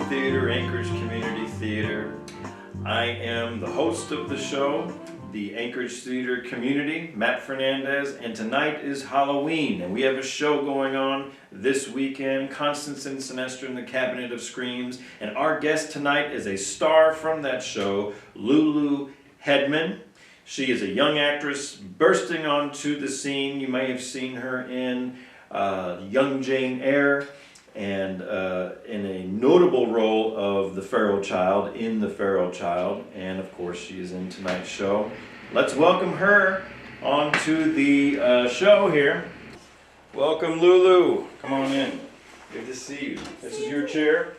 Theater, Anchorage Community Theater. I am the host of the show, the Anchorage Theater Community, Matt Fernandez, and tonight is Halloween, and we have a show going on this weekend, Constance and Sinestra in the Cabinet of Screams, and our guest tonight is a star from that show, Lulu Hedman. She is a young actress bursting onto the scene. You may have seen her in Young Jane Eyre, and in a notable role of the feral child in The Feral Child, and of course she is in tonight's show. Let's welcome her onto the show here. Welcome, Lulu. Come on in. Good to see you. This is your chair.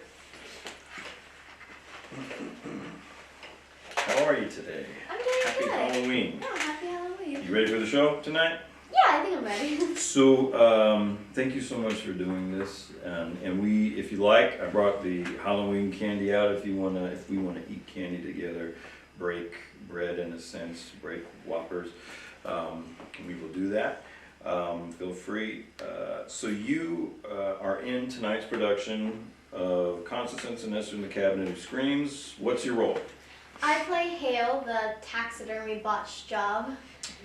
How are you today? I'm doing Happy good. Halloween. No, happy Halloween. You ready for the show tonight? Yeah, I think I'm ready. So, thank you so much for doing this. And we, if you like, I brought the Halloween candy out. If we wanna eat candy together, break bread in a sense, break Whoppers, we will do that. Feel free. So you are in tonight's production of Constance and Sinestra in the Cabinet of Screams. What's your role? I play Hale, the taxidermy botch job.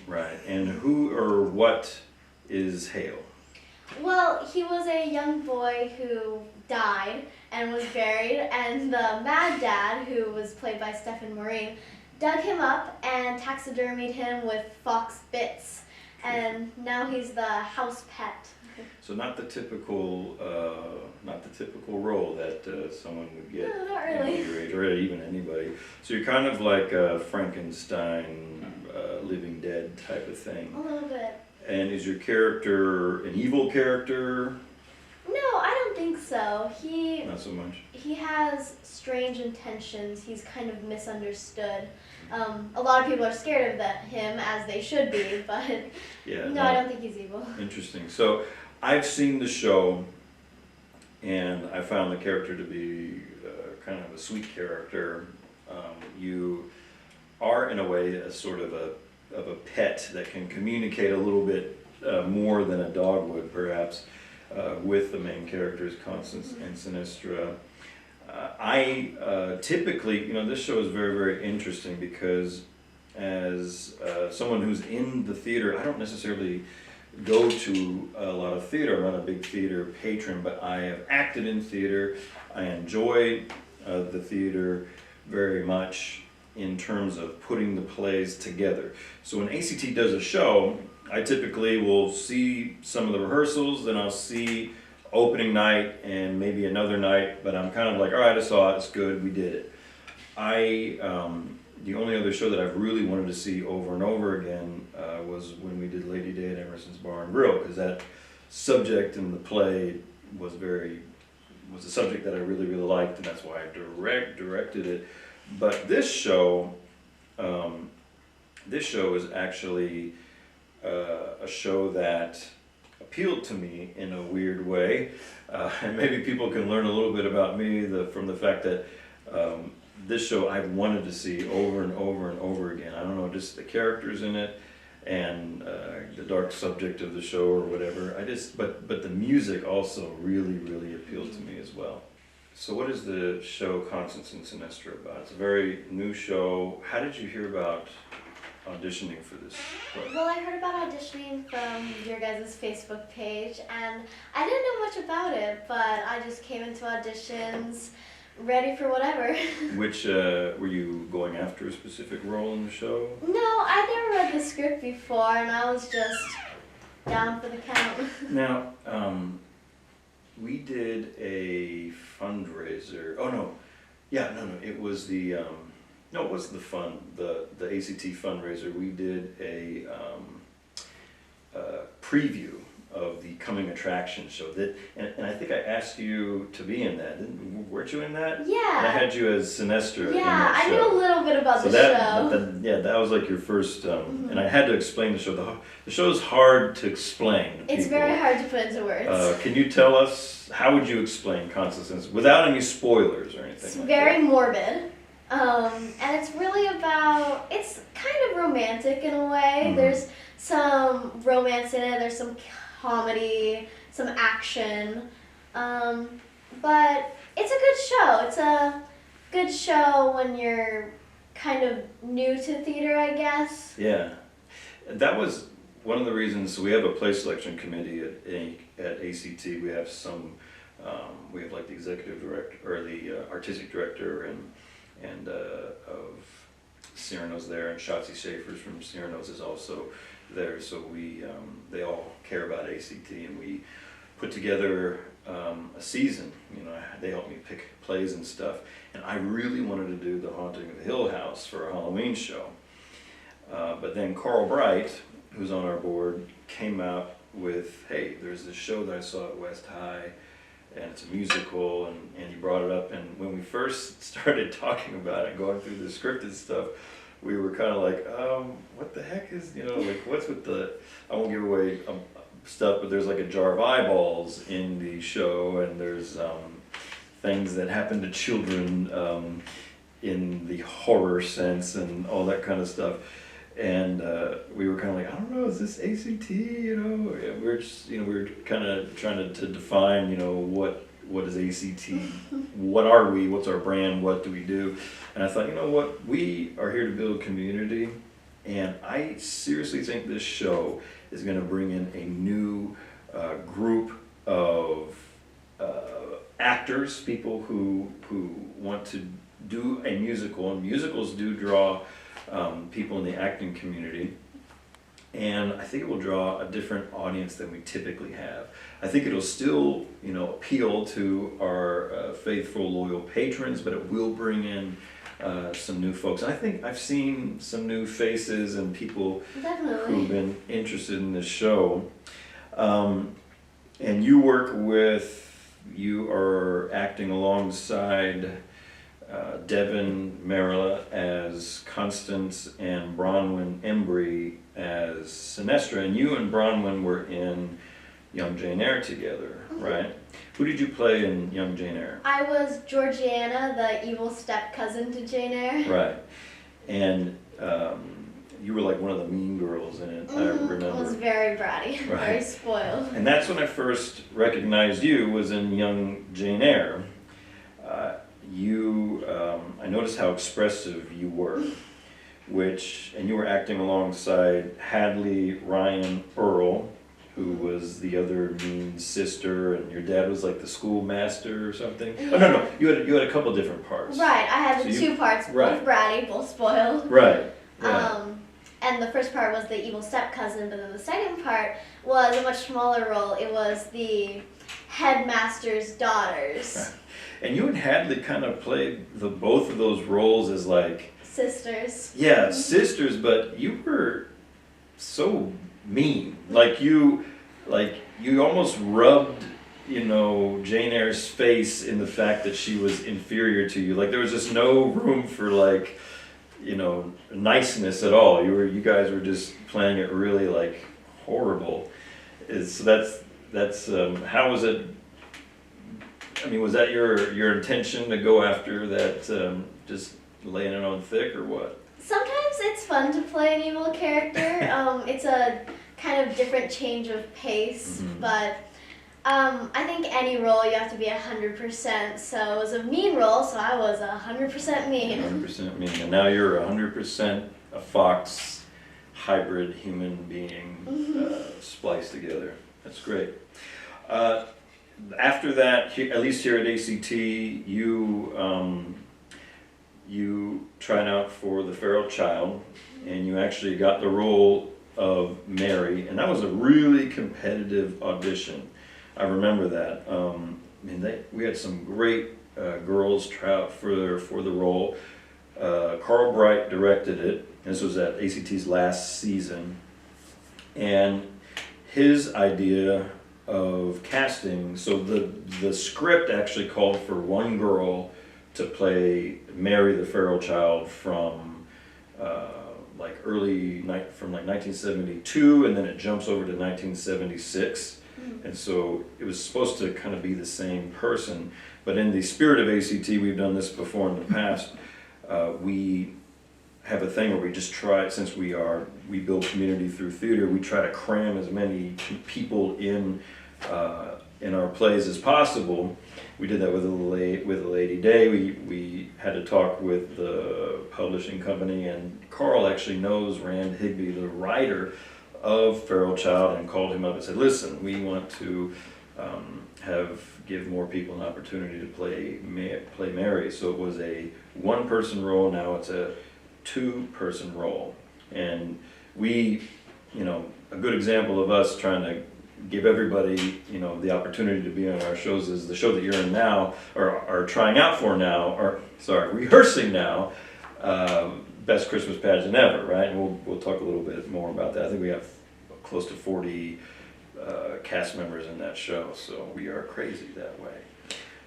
Right. And who or what is Hale? Well, he was a young boy who died and was buried, and the Mad Dad, who was played by Stephen Marine, dug him up and taxidermied him with fox bits, and now he's the house pet. So not the typical role that someone would get. No, not really. At your age, or even anybody. So you're kind of like a Frankenstein, Living Dead type of thing. A little bit. And is your character an evil character? No, I don't think so. Not so much. He has strange intentions. He's kind of misunderstood. A lot of people are scared of him, as they should be, but Yeah. no, I don't think he's evil. Interesting. So I've seen the show, and I found the character to be kind of a sweet character. You are, in a way, a sort of a pet that can communicate a little bit more than a dog would, perhaps, with the main characters, Constance and Sinestra. I typically, this show is very, very interesting because as someone who's in the theater, I don't necessarily go to a lot of theater. I'm not a big theater patron, but I have acted in theater. I enjoy the theater very much in terms of putting the plays together. So when ACT does a show, I typically will see some of the rehearsals, then I'll see opening night and maybe another night, but I'm kind of like, all right, I saw it, it's good, we did it. The only other show that I've really wanted to see over and over again was when we did Lady Day at Emerson's Bar and Grill, because that subject in the play was a subject that I really, really liked, and that's why I directed it. But this show is actually a show that appealed to me in a weird way, and maybe people can learn a little bit about me from the fact that this show I've wanted to see over and over and over again. I don't know, just the characters in it and the dark subject of the show or whatever. But the music also really, really appealed to me as well. So what is the show Constance and Sinestra about? It's a very new show. How did you hear about auditioning for this play? Well, I heard about auditioning from your guys' Facebook page, and I didn't know much about it, but I just came into auditions ready for whatever. Which, were you going after a specific role in the show? No, I never read the script before, and I was just down for the count. Now, we did a fundraiser. Oh no, yeah, no, it was the no, it wasn't the ACT fundraiser. We did a preview of the coming attraction show and I think I asked you to be in that. Weren't you in that? Yeah. And I had you as Sinestra. In Yeah, that I show. knew a little bit about the show. Yeah, that was like your first, and I had to explain the show. The show is hard to explain to It's people. very hard to put into words. Can you tell us, how would you explain Constance without any spoilers or anything? It's like very that? morbid. And it's really about, it's kind of romantic in a way. Mm-hmm. There's some romance in it, there's some comedy, some action. but it's a good show. It's a good show when you're kind of new to theater, I guess. Yeah, that was one of the reasons. We have a play selection committee at ACT. We have some, we have like the executive director or the artistic director and of Cyrano's there, and Shotzi Schaefer from Cyrano's is also there. So we they all care about ACT, and we put together a season. You know, they helped me pick plays and stuff, and I really wanted to do The Haunting of Hill House for a Halloween show. But then Carl Bright, who's on our board, came out with, hey, there's this show that I saw at West High, and it's a musical, and he brought it up, and when we first started talking about it, going through the scripted stuff, we were kind of like, what the heck is, you know, like, what's with the, I won't give away stuff, but there's like a jar of eyeballs in the show, and there's things that happen to children in the horror sense and all that kind of stuff. And we were kind of like, I don't know, is this ACT? You know, we're just, you know, we were kind of trying to define, you know, what is ACT? What are we? What's our brand? What do we do? And I thought, you know what, we are here to build community, and I seriously think this show is going to bring in a new group of actors, people who want to do a musical, and musicals do draw people in the acting community, and I think it will draw a different audience than we typically have. I think it'll still, you know, appeal to our faithful, loyal patrons, but it will bring in some new folks. And I think I've seen some new faces and people Definitely. who've been interested in this show. And you are acting alongside Devin Merilla as Constance and Bronwyn Embry as Sinestra, and you and Bronwyn were in Young Jane Eyre together, right? Who did you play in Young Jane Eyre? I was Georgiana, the evil step-cousin to Jane Eyre. Right, and you were like one of the mean girls in it, I remember. I was very bratty, Right. very spoiled. And that's when I first recognized you, was in Young Jane Eyre. I noticed how expressive you were, and you were acting alongside Hadley Ryan Earl, who was the other mean sister, and your dad was like the schoolmaster or something. Yeah. Oh no, you had a couple different parts. Right, I had the So two parts, right. both bratty, both spoiled. Right. Yeah. And the first part was the evil step-cousin, but then the second part was a much smaller role. It was the headmaster's daughters. Right. And you and Hadley kind of played both of those roles as like Sisters. yeah, sisters, but you were so mean. Like you almost rubbed, you know, Jane Eyre's face in the fact that she was inferior to you. Like there was just no room for like, you know, niceness at all. You guys were just playing it really like horrible. So that's how was it? I mean, was that your intention to go after that, just laying it on thick, or what? Sometimes it's fun to play an evil character. It's a kind of different change of pace, but I think any role you have to be 100%. So it was a mean role, so I was 100% mean. 100% mean, and now you're 100% a fox hybrid human being spliced together. That's great. After that, at least here at ACT, you tried out for The Feral Child, and you actually got the role of Mary, and that was a really competitive audition. I remember that. We had some great girls try out for the role. Carl Bright directed it. This was at ACT's last season, and his idea of casting, so the script actually called for one girl to play Mary the Feral Child from from 1972, and then it jumps over to 1976, and so it was supposed to kind of be the same person, but in the spirit of ACT, we've done this before in the past, we have a thing where we just try, since we build community through theater, we try to cram as many people in in our plays as possible. We did that with a Lady Day. We had to talk with the publishing company, and Carl actually knows Rand Higby, the writer of Feral Child, and called him up and said, listen, we want to give more people an opportunity to play Mary. So it was a one-person role, now it's a two-person role. And we, you know, a good example of us trying to give everybody, you know, the opportunity to be on our shows is the show that you're in now, or are trying out for now, or sorry, rehearsing now, Best Christmas Pageant Ever, right? And we'll talk a little bit more about that. I think we have close to 40 cast members in that show, so we are crazy that way.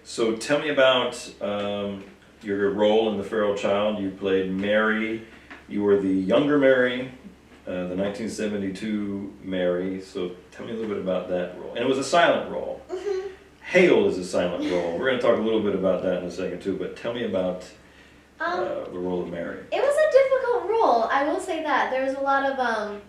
So tell me about your role in The Feral Child. You played Mary. You were the younger Mary, the 1972 Mary. So tell me a little bit about that role. And it was a silent role. Mm-hmm. Hale is a silent role. We're going to talk a little bit about that in a second too, but tell me about the role of Mary. It was a difficult role, I will say that. There was a lot of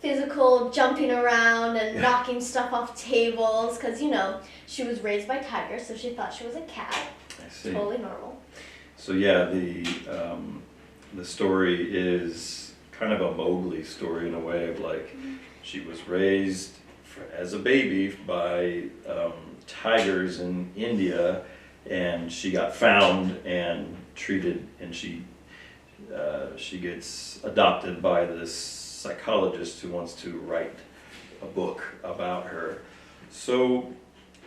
physical jumping around and knocking stuff off tables, because, you know, she was raised by tigers, so she thought she was a cat. I see. Totally normal. So yeah, the story is kind of a Mowgli story in a way of like, she was raised as a baby by tigers in India, and she got found and treated, and she gets adopted by this psychologist who wants to write a book about her. So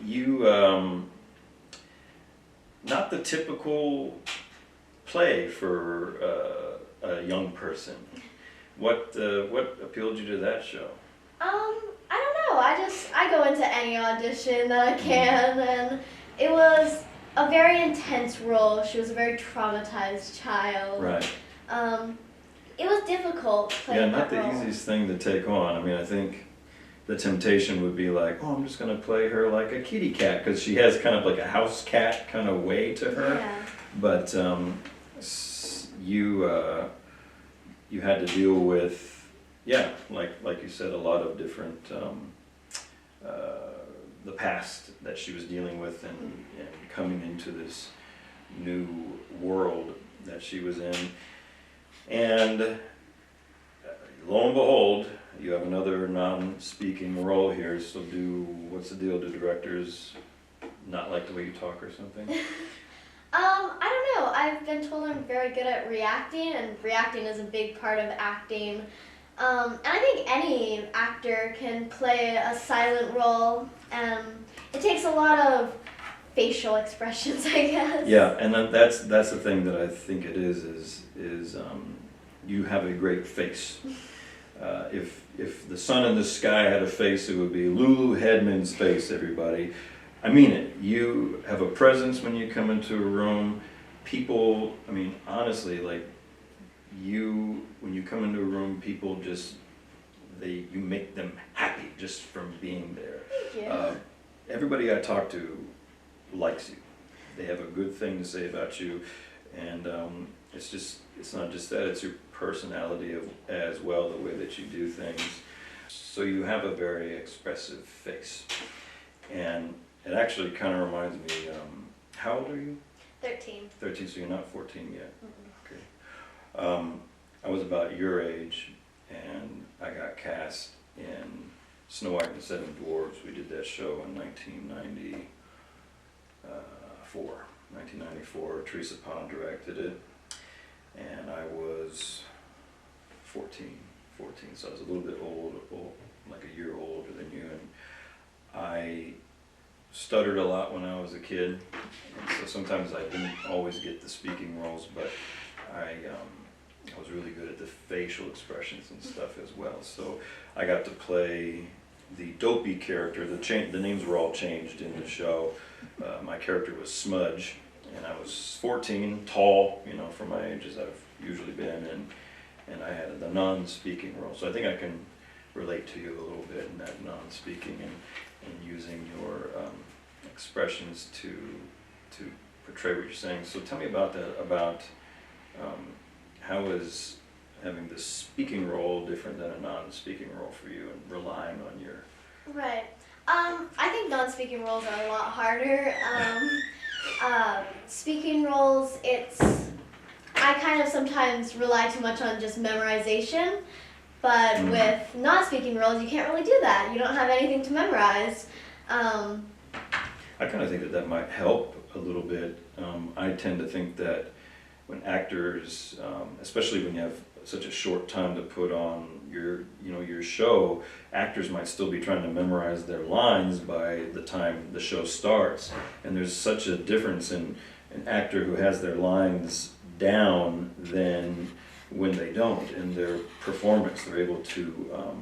you, not the typical play for a young person. What appealed you to that show? I don't know. I go into any audition that I can, and it was a very intense role. She was a very traumatized child. Right. It was difficult playing not that the role. easiest thing to take on. I mean, I think the temptation would be like, oh, I'm just going to play her like a kitty cat, because she has kind of like a house cat kind of way to her. Yeah. But you had to deal with, like you said, a lot of different, the past that she was dealing with, and coming into this new world that she was in. And lo and behold, you have another non-speaking role here. So what's the deal? Do directors not like the way you talk or something? I don't know. I've been told I'm very good at reacting, and reacting is a big part of acting. And I think any actor can play a silent role, and it takes a lot of facial expressions, I guess. Yeah, and then that's the thing that I think it is you have a great face. If the sun in the sky had a face, it would be Lulu Hedman's face, everybody. I mean it. You have a presence when you come into a room. People, I mean, honestly, like, when you come into a room, people just, you make them happy just from being there. Thank you. Everybody I talk to likes you. They have a good thing to say about you, and it's not just that, it's your personality as well, the way that you do things. So you have a very expressive face. And it actually kind of reminds me, how old are you? 13. 13, so you're not 14 yet. Mm-mm. Okay. I was about your age, and I got cast in Snow White and the Seven Dwarfs. We did that show in 1994. Teresa Pond directed it, and I was 14, so I was a little bit old, like a year older than you, and I stuttered a lot when I was a kid, and so sometimes I didn't always get the speaking roles, but I was really good at the facial expressions and stuff as well. So I got to play the dopey character. The names were all changed in the show. My character was Smudge, and I was 14, tall, you know, for my age as I've usually been, and I had the non-speaking role. So I think I can relate to you a little bit in that non-speaking and using your expressions to portray what you're saying. So tell me about that, about how is having the speaking role different than a non-speaking role for you, and relying on your... Right. I think non-speaking roles are a lot harder. Speaking roles, I kind of sometimes rely too much on just memorization, but with non-speaking roles, you can't really do that. You don't have anything to memorize. I kind of think that might help a little bit. I tend to think that when actors, especially when you have such a short time to put on your show, actors might still be trying to memorize their lines by the time the show starts. And there's such a difference in an actor who has their lines down than when they don't in their performance. They're able to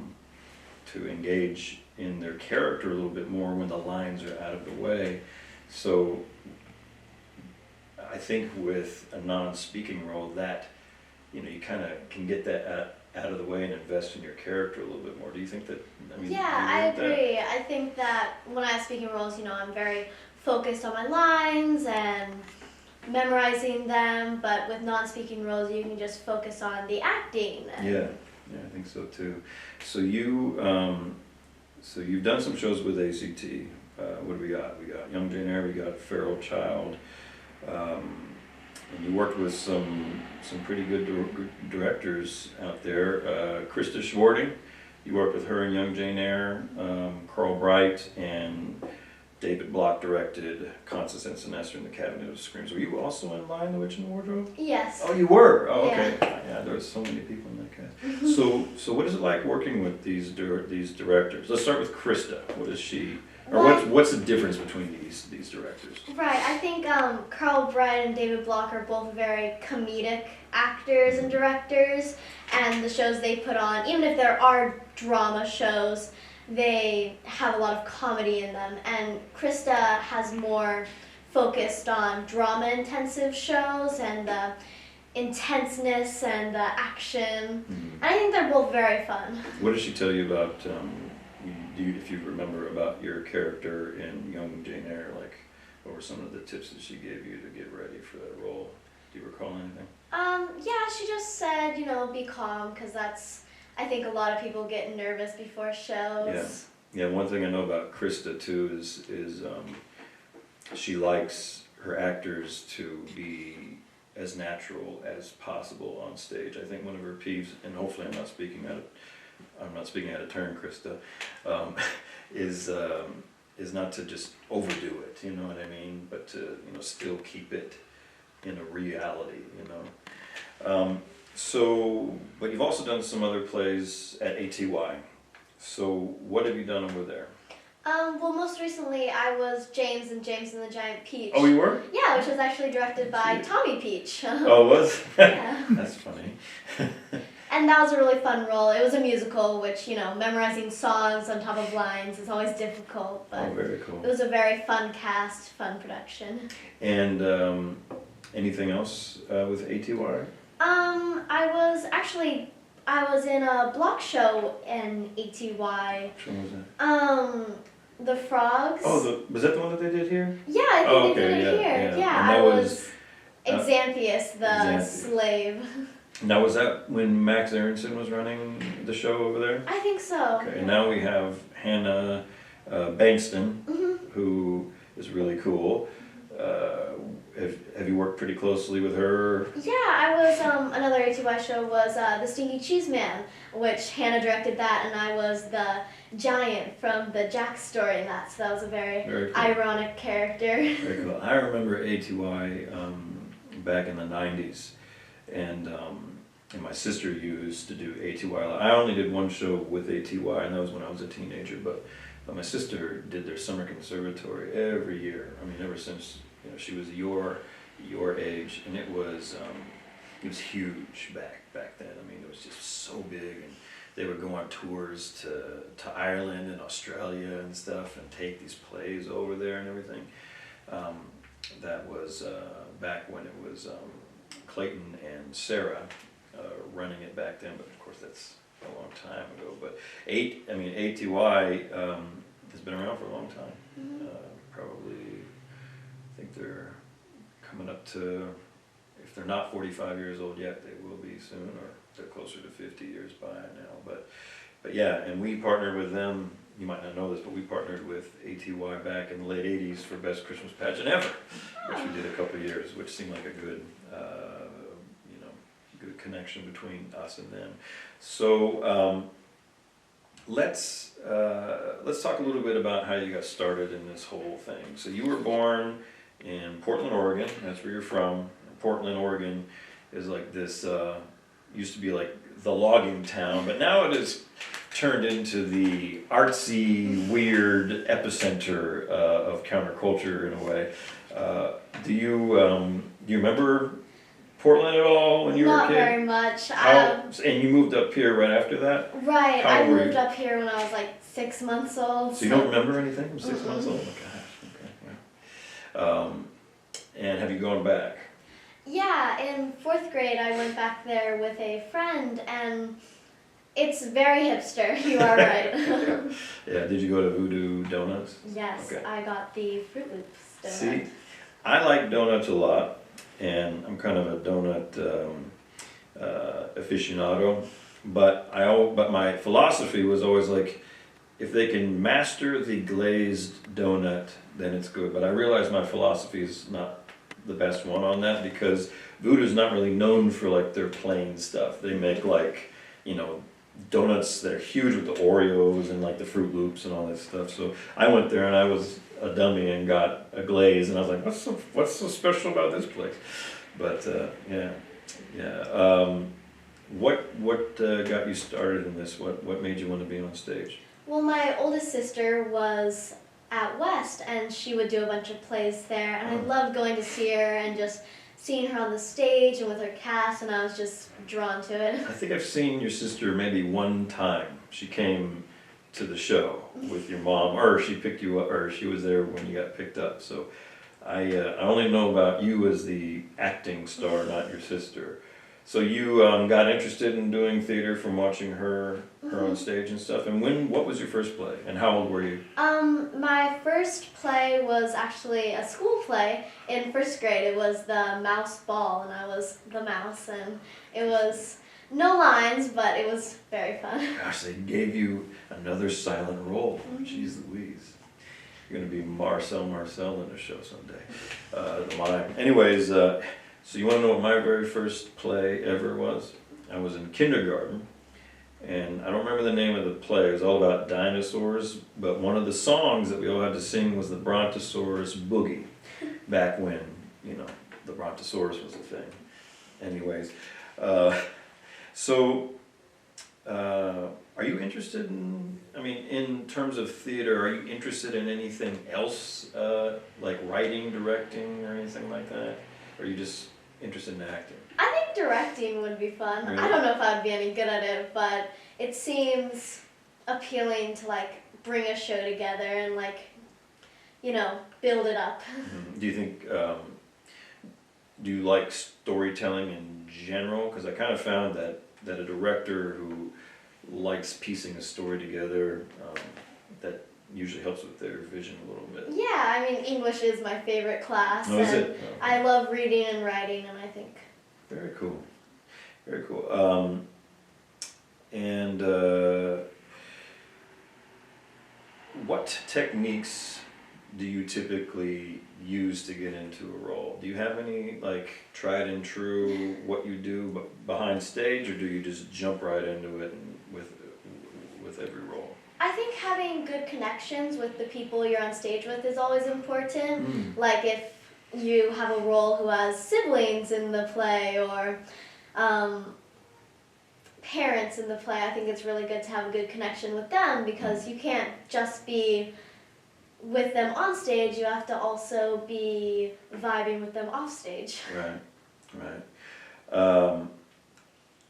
engage in their character a little bit more when the lines are out of the way. So I think with a non-speaking role, that you kind of can get that out of the way and invest in your character a little bit more. Do you think that? Yeah, I agree. I think that when I have speaking roles, I'm very focused on my lines and memorizing them. But with non-speaking roles, you can just focus on the acting. Yeah, I think so too. So you've done some shows with ACT. What do we got? We got Young Jane Eyre. We got Feral Child. And you worked with some pretty good directors out there. Krista Schwarting, you worked with her in Young Jane Eyre. Carl Bright and David Block directed Constance and Sinestra in the Cabinet of Screams. Were you also in Lion, the Witch, and the Wardrobe? Yes. Oh, you were? Oh, okay. Yeah, there were so many people in that cast. So what is it like working with these directors? Let's start with Krista. What is she... Or what's the difference between these directors? Right, I think Carl Bright and David Block are both very comedic actors and directors, and the shows they put on, even if there are drama shows, they have a lot of comedy in them. And Krista has more focused on drama-intensive shows and the intenseness and the action. And I think they're both very fun. What did she tell you about... if you remember about your character in Young Jane Eyre, like what were some of the tips that she gave you to get ready for that role? Do you recall anything? Yeah, she just said, be calm, because I think a lot of people get nervous before shows. Yeah. One thing I know about Krista too is she likes her actors to be as natural as possible on stage. I think one of her peeves, and hopefully I'm not speaking out of turn, Krista, is not to just overdo it, you know what I mean? But to still keep it in a reality, but you've also done some other plays at ATY. So what have you done over there? Well, most recently I was James in James and the Giant Peach. Oh, you were? Yeah, which was actually directed by Tommy Peach. Oh, it was? Yeah. That's funny. And that was a really fun role. It was a musical, which, memorizing songs on top of lines is always difficult. But very cool. It was a very fun cast, fun production. And anything else with ATY? I was in a block show in ATY. Which one was that? The Frogs. Oh, was that the one that they did here? Yeah, I think they did it here. Yeah, I was Xanthias, the slave. Now, was that when Max Aronson was running the show over there? I think so. Okay, and now we have Hannah Bankston, who is really cool. Have you worked pretty closely with her? Yeah, I was, another ATY show was The Stinky Cheese Man, which Hannah directed that, and I was the giant from the Jack story in that, so that was a very cool. Ironic character. Very cool. I remember ATY back in the 90s, and my sister used to do ATY. I only did one show with ATY, and that was when I was a teenager, but my sister did their summer conservatory every year. I mean, ever since she was your age, and it was huge back then. I mean, it was just so big, and they would go on tours to Ireland and Australia and stuff, and take these plays over there and everything. That was back when it was Clayton and Sarah running it back then, but of course that's a long time ago. But ATY has been around for a long time. Probably, I think they're coming up to, if they're not 45 years old yet, they will be soon, or they're closer to 50 years by now. But yeah, and we partnered with them you might not know this, but we partnered with ATY back in the late 80s for Best Christmas Pageant Ever, which we did a couple of years, which seemed like a good, you know, good connection between us and them. So let's talk a little bit about how you got started in this whole thing. So you were born in Portland, Oregon. That's where you're from. Portland, Oregon is like this, used to be like the logging town, but now it is turned into the artsy, weird epicenter of counterculture in a way. Do you remember Portland at all when you were a kid? Not very much. And you moved up here right after that? Right, How I old were moved you? up here when I was like 6 months old. So you don't remember anything from 6 months old? Oh my gosh, okay. Wow. And have you gone back? Yeah, in 4th grade I went back there with a friend, and it's very hipster, you are right. Yeah, did you go to Voodoo Donuts? Yes, Okay. I got the Fruit Loops donut. See, I like donuts a lot, and I'm kind of a donut aficionado, but my philosophy was always like, if they can master the glazed donut, then it's good. But I realize my philosophy is not the best one on that, because Voodoo's not really known for like their plain stuff. They make like, you know, donuts that are huge with the Oreos and like the Fruit Loops and all that stuff. So I went there and I was a dummy and got a glaze, and I was like, what's so special about this place? But yeah. What got you started in this? What made you want to be on stage? Well, my oldest sister was at West, and she would do a bunch of plays there, and I loved going to see her and just seeing her on the stage and with her cast, and I was just drawn to it. I think I've seen your sister maybe one time. She came to the show with your mom, or she picked you up, or she was there when you got picked up. So I only know about you as the acting star, not your sister. So you got interested in doing theater from watching her on stage and stuff. And what was your first play, and how old were you? My first play was actually a school play in 1st grade. It was the Mouse Ball, and I was the mouse, and it was no lines, but it was very fun. Gosh, they gave you another silent role. Jeez Louise. You're gonna be Marcel in the show someday. The mime. Anyways, so you want to know what my very first play ever was? I was in kindergarten, and I don't remember the name of the play. It was all about dinosaurs, but one of the songs that we all had to sing was the Brontosaurus Boogie, back when, you know, the Brontosaurus was a thing. Anyways, so are you interested in terms of theater, are you interested in anything else, like writing, directing, or anything like that? Or are you just interested in acting? I think directing would be fun. Really? I don't know if I'd be any good at it, but it seems appealing to like bring a show together and like, you know, build it up. Mm-hmm. Do you think, do you like storytelling in general? Because I kind of found that a director who likes piecing a story together, that usually helps with their vision a little bit. Yeah, I mean, English is my favorite class. Oh, is and it? Oh. I love reading and writing, and I think. Very cool. Very cool. What techniques do you typically use to get into a role? Do you have any like tried and true what you do behind stage, or do you just jump right into it and with every role? I think having good connections with the people you're on stage with is always important. Like if you have a role who has siblings in the play, or parents in the play, I think it's really good to have a good connection with them, because you can't just be with them on stage, you have to also be vibing with them off stage. Right.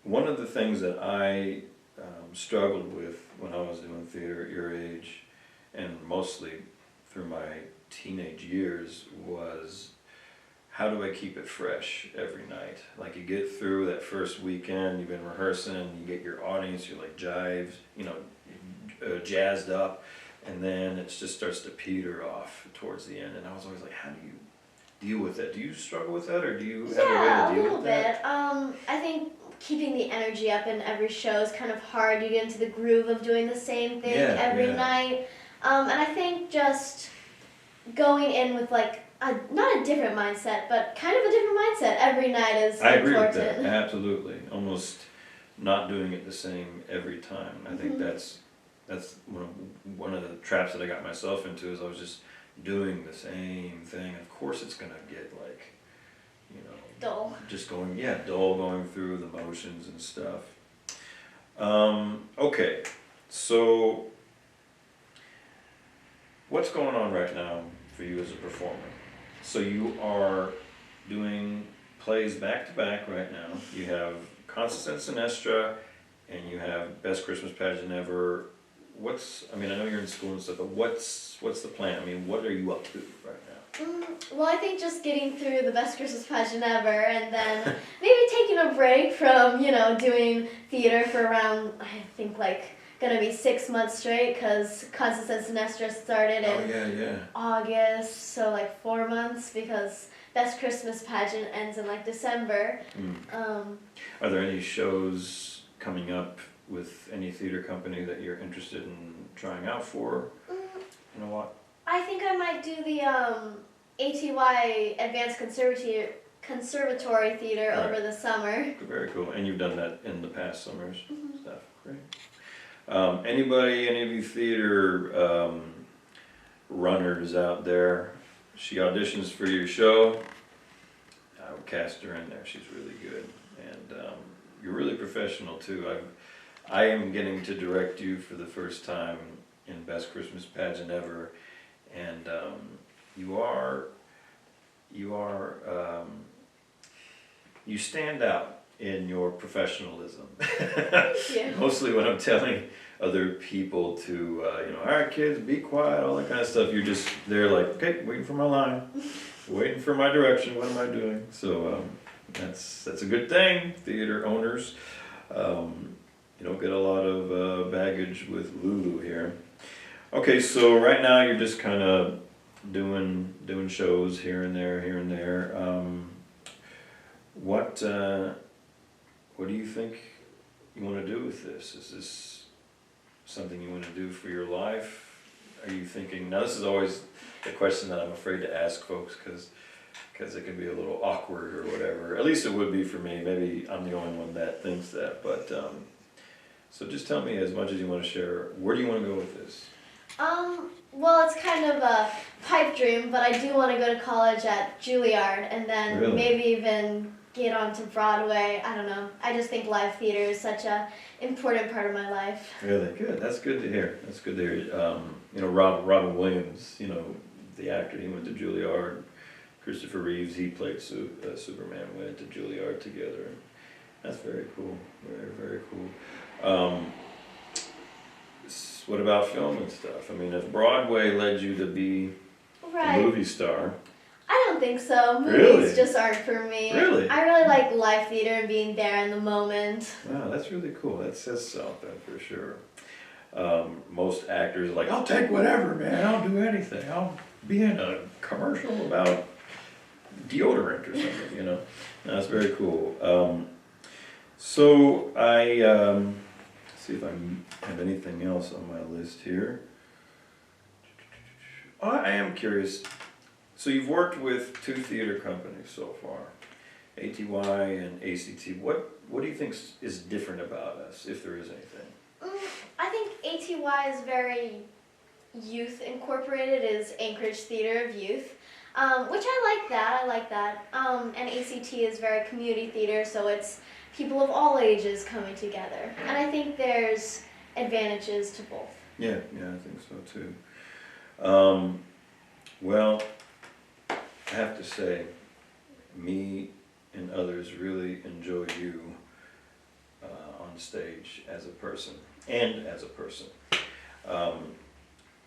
One of the things that I struggled with when I was doing theater at your age, and mostly through my teenage years, was how do I keep it fresh every night? Like, you get through that first weekend, you've been rehearsing, you get your audience, you're like jazzed up, and then it just starts to peter off towards the end. And I was always like, how do you deal with that? Do you struggle with that, or do you have a way to deal with that? Yeah, a little bit. I think keeping the energy up in every show is kind of hard. You get into the groove of doing the same thing every night. And I think just going in with like not a different mindset, but kind of a different mindset every night is I important. agree with that, absolutely. Almost not doing it the same every time. I think that's one of the traps that I got myself into, is I was just doing the same thing. Of course it's gonna get like, you know, Dull. just going, dull, going through the motions and stuff. Okay, so what's going on right now for you as a performer? So you are doing plays back to back right now. You have CONSTANCE and SINESTRA, and you have Best Christmas Pageant Ever. I mean, I know you're in school and stuff, but what's the plan? I mean, what are you up to right now? Well, I think just getting through the Best Christmas Pageant Ever, and then maybe taking a break from, doing theater for around, I think, like, gonna be 6 months straight, because CONSTANCE and SINESTRA started in August, so like 4 months, because Best Christmas Pageant ends in like December. Are there any shows coming up with any theater company that you're interested in trying out for? You know what? I think I might do the ATY Advanced Conservatory Theater over the summer. Very cool. And you've done that in the past summers. Stuff. Great. Any of you theater runners out there, she auditions for your show, I would cast her in there. She's really good. And you're really professional too. I am getting to direct you for the first time in Best Christmas Pageant Ever, and you stand out in your professionalism. Mostly when I'm telling other people to, all right kids, be quiet, all that kind of stuff, you're just there like, okay, waiting for my line, waiting for my direction, what am I doing? So that's a good thing, theater owners. You don't get a lot of baggage with Lulu here. Okay, so right now you're just kind of doing shows here and there. What do you think you want to do with this? Is this something you want to do for your life? Are you thinking, now this is always the question that I'm afraid to ask folks, because it can be a little awkward or whatever. At least it would be for me. Maybe I'm the only one that thinks that. But so just tell me as much as you want to share. Where do you want to go with this? Well, it's kind of a pipe dream, but I do want to go to college at Juilliard, and then maybe even get onto Broadway. I don't know. I just think live theater is such a important part of my life. Really good. That's good to hear. Robin Williams, the actor, he went to Juilliard. Christopher Reeves, he played Superman, went to Juilliard together. That's very cool. Very, very cool. What about film and stuff? I mean, if Broadway led you to be a movie star. I don't think so. Movies just aren't for me. Really? I really like live theater and being there in the moment. Wow, that's really cool. That says something for sure. Most actors are like, I'll take whatever, man. I'll do anything. I'll be in a commercial about deodorant or something, That's very cool. So I see if I have anything else on my list here. I am curious. So you've worked with 2 theater companies so far, ATY and ACT. What do you think is different about us, if there is anything? I think ATY is very youth incorporated, is Anchorage Theater of Youth, which I like that. And ACT is very community theater, so it's people of all ages coming together. And I think there's advantages to both. Yeah, I think so too. Well, I have to say, me and others really enjoy you on stage as a person.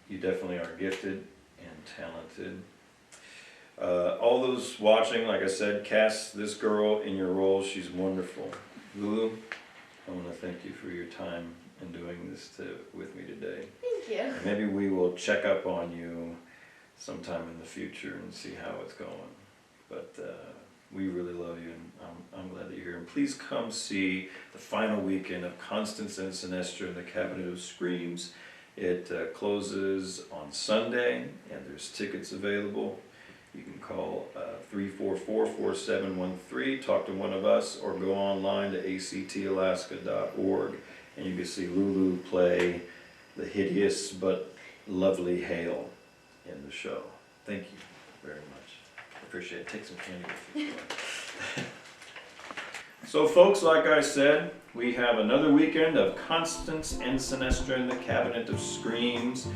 You definitely are gifted and talented. All those watching, like I said, cast this girl in your role. She's wonderful. Lulu, I want to thank you for your time and doing this with me today. Thank you. And maybe we will check up on you sometime in the future and see how it's going. But we really love you, and I'm glad that you're here. And please come see the final weekend of Constance and Sinestra in the Cabinet of Screams. It closes on Sunday, and there's tickets available. You can call 344-4713, talk to one of us, or go online to actalaska.org, and you can see Lulu play the hideous but lovely Hale in the show. Thank you very much. I appreciate it. Take some candy with you. So folks, like I said, we have another weekend of Constance and Sinestra in the Cabinet of Screams,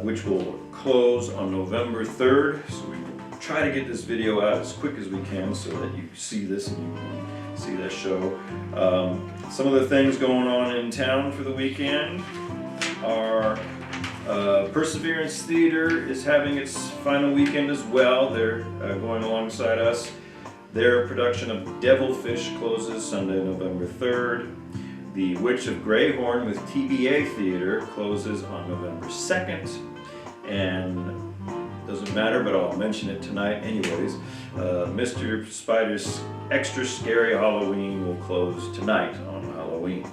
which will close on November 3rd. So we will try to get this video out as quick as we can so that you see this and you can see that show. Some of the things going on in town for the weekend are Perseverance Theater is having its final weekend as well. They're going alongside us. Their production of Devilfish closes Sunday, November 3rd. The Witch of Greyhorn with TBA Theater closes on November 2nd. And doesn't matter, but I'll mention it tonight anyways. Mr. Spider's Extra Scary Halloween will close tonight on Halloween.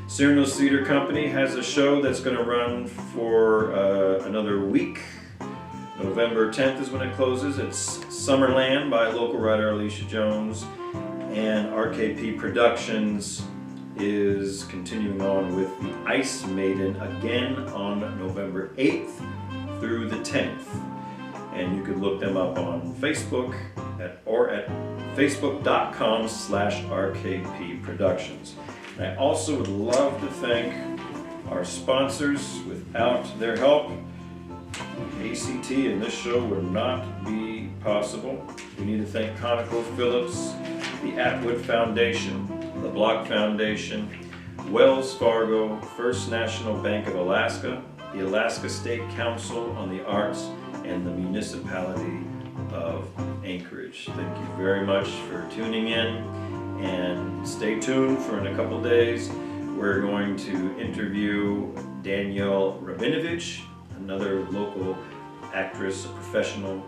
Cyrano's Theater Company has a show that's going to run for another week. November 10th is when it closes. It's Summerland by local writer Alicia Jones, and RKP Productions is continuing on with The Ice Maiden again on November 8th through the 10th. And you can look them up on Facebook or at facebook.com/RKP Productions. And I also would love to thank our sponsors. Without their help, ACT and this show would not be possible. We need to thank ConocoPhillips, the Atwood Foundation, the Block Foundation, Wells Fargo, First National Bank of Alaska, the Alaska State Council on the Arts, and the municipality of Anchorage. Thank you very much for tuning in, and stay tuned for in a couple days. We're going to interview Danielle Rabinovich, another local actress, a professional